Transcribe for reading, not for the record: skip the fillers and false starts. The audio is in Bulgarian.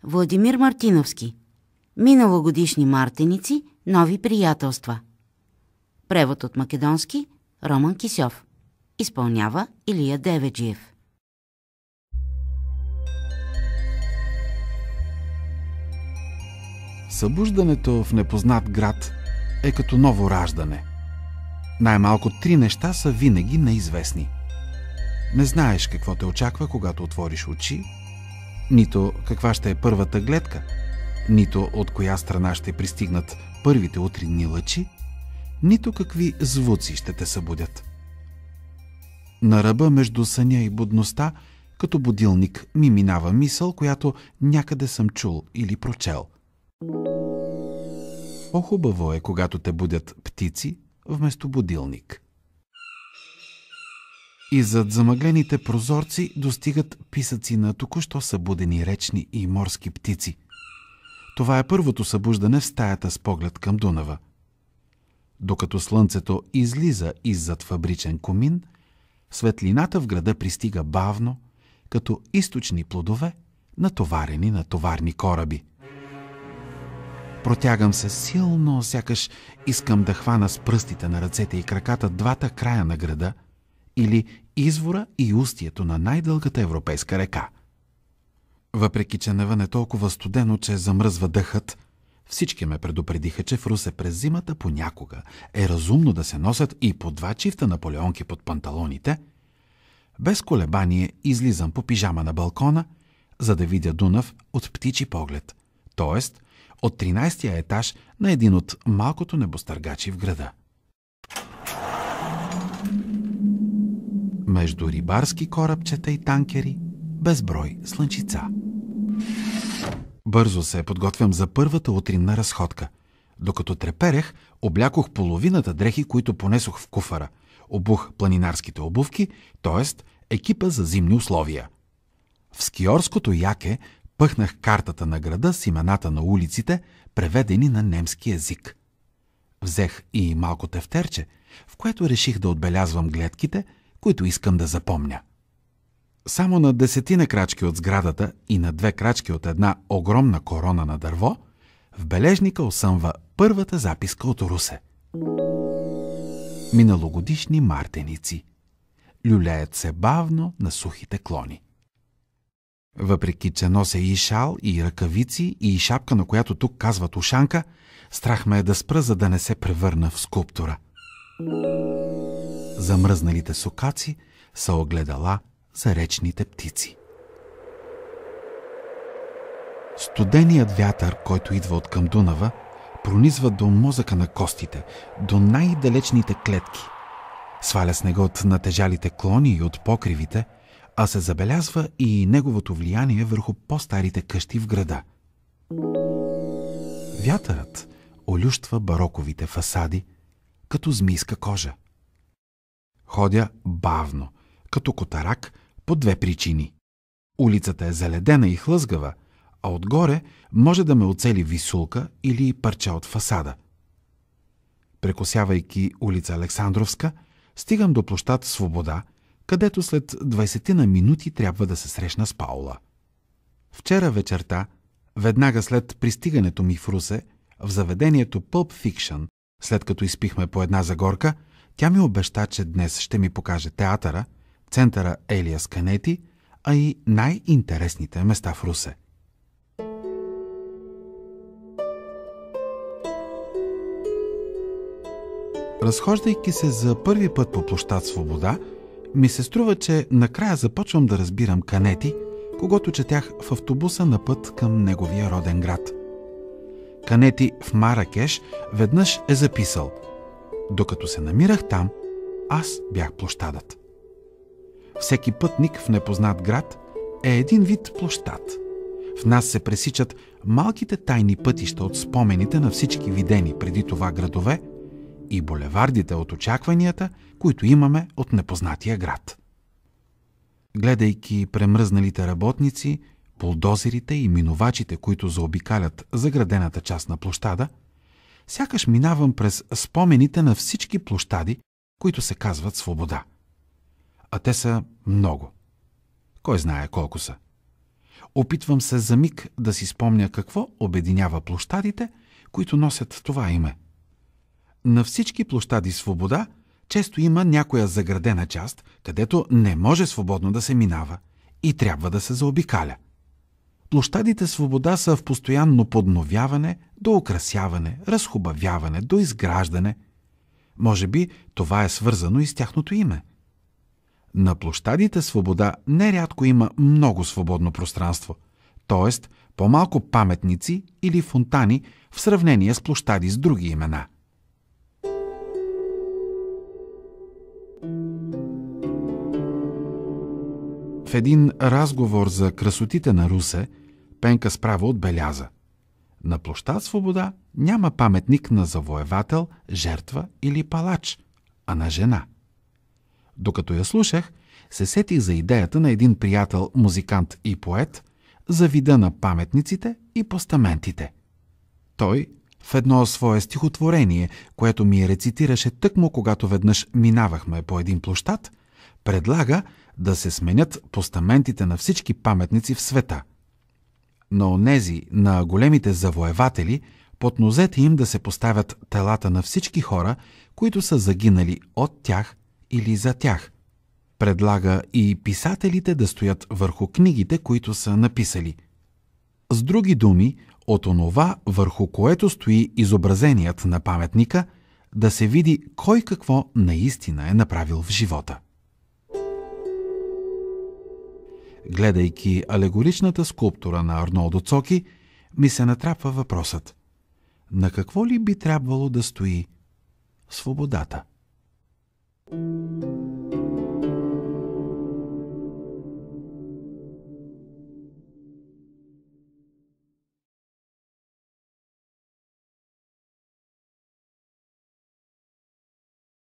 Владимир Мартиновски. Миналогодишни мартеници, нови приятелства. Превод от македонски Роман Кисьов. Изпълнява Илия Деведжиев. Събуждането в непознат град е като ново раждане. Най-малко 3 неща са винаги неизвестни. Не знаеш какво те очаква, когато отвориш очи, нито каква ще е първата гледка, нито от коя страна ще пристигнат първите утринни лъчи, нито какви звуци ще те събудят. На ръба между съня и будността, като будилник, ми минава мисъл, която някъде съм чул или прочел. По-хубаво е, когато те будят птици вместо будилник. И зад замъглените прозорци достигат писъци на току-що събудени речни и морски птици. Това е първото събуждане в стаята с поглед към Дунава. Докато слънцето излиза иззад фабричен комин, светлината в града пристига бавно, като източни плодове, натоварени на товарни кораби. Протягам се силно, сякаш искам да хвана с пръстите на ръцете и краката двата края на града или извора и устието на най-дългата европейска река. Въпреки че навън е толкова студено, че замръзва дъхът, всички ме предупредиха, че в Русе през зимата понякога е разумно да се носят и по 2 чифта наполеонки под панталоните. Без колебание излизам по пижама на балкона, за да видя Дунав от птичи поглед, т.е. от 13-тия етаж на един от малкото небостъргачи в града. Между рибарски корабчета и танкери, безброй слънчица. Бързо се подготвям за първата утринна разходка. Докато треперех, облякох половината дрехи, които понесох в куфара. Обух планинарските обувки, т.е. екипа за зимни условия. В скиорското яке пъхнах картата на града с имената на улиците, преведени на немски език. Взех и малко тефтерче, в което реших да отбелязвам гледките, които искам да запомня. Само на 10 крачки от сградата и на 2 крачки от една огромна корона на дърво, в бележника осъмва първата записка от Русе. Миналогодишни мартеници. Люлеят се бавно на сухите клони. Въпреки че нося и шал, и ръкавици, и шапка, на която тук казват ушанка, страх ме е да спра, за да не се превърна в скулптура. Замръзналите сокаци са огледала за речните птици. Студеният вятър, който идва от към Дунава, пронизва до мозъка на костите, до най-далечните клетки. Сваля снега от натежалите клони и от покривите, а се забелязва и неговото влияние върху по-старите къщи в града. Вятърът олющва бароковите фасади, като змийска кожа. Ходя бавно, като котарак, по 2 причини. Улицата е заледена и хлъзгава, а отгоре може да ме оцели висулка или парче от фасада. Прекосявайки улица Александровска, стигам до площад Свобода, където след 20 на минути трябва да се срещна с Паула. Вчера вечерта, веднага след пристигането ми в Русе, в заведението Pulp Fiction, след като изпихме по една загорка, тя ми обеща, че днес ще ми покаже театъра, центъра Елиас Канети, а и най-интересните места в Русе. Разхождайки се за първи път по площад Свобода, ми се струва, че накрая започвам да разбирам Канети, когато четях в автобуса на път към неговия роден град. Канети в Маракеш веднъж е записал: докато се намирах там, аз бях площадът. Всеки пътник в непознат град е един вид площад. В нас се пресичат малките тайни пътища от спомените на всички видени преди това градове и булевардите от очакванията, които имаме от непознатия град. Гледайки премръзналите работници, булдозерите и минувачите, които заобикалят заградената част на площада, сякаш минавам през спомените на всички площади, които се казват Свобода. А те са много. Кой знае колко са. Опитвам се за миг да си спомня какво обединява площадите, които носят това име. На всички площади Свобода често има някоя заградена част, където не може свободно да се минава и трябва да се заобикаля. Площадите Свобода са в постоянно подновяване, доукрасяване, разхубавяване, доизграждане. Може би това е свързано и с тяхното име. На площадите Свобода нерядко има много свободно пространство, т.е. по-малко паметници или фонтани в сравнение с площади с други имена. В един разговор за красотите на Русе, Пенка справо отбеляза: на площад Свобода няма паметник на завоевател, жертва или палач, а на жена. Докато я слушах, се сетих за идеята на един приятел, музикант и поет, за вида на паметниците и постаментите. Той, в едно свое стихотворение, което ми рецитираше тъкмо когато веднъж минавахме по един площад, предлага да се сменят постаментите на всички паметници в света. На онези, на големите завоеватели, под нозете им да се поставят телата на всички хора, които са загинали от тях или за тях. Предлага и писателите да стоят върху книгите, които са написали. С други думи, от онова, върху което стои изобразеният на паметника, да се види кой какво наистина е направил в живота. Гледайки алегоричната скулптура на Арнолдо Цоки, ми се натрапва въпросът: на какво ли би трябвало да стои свободата?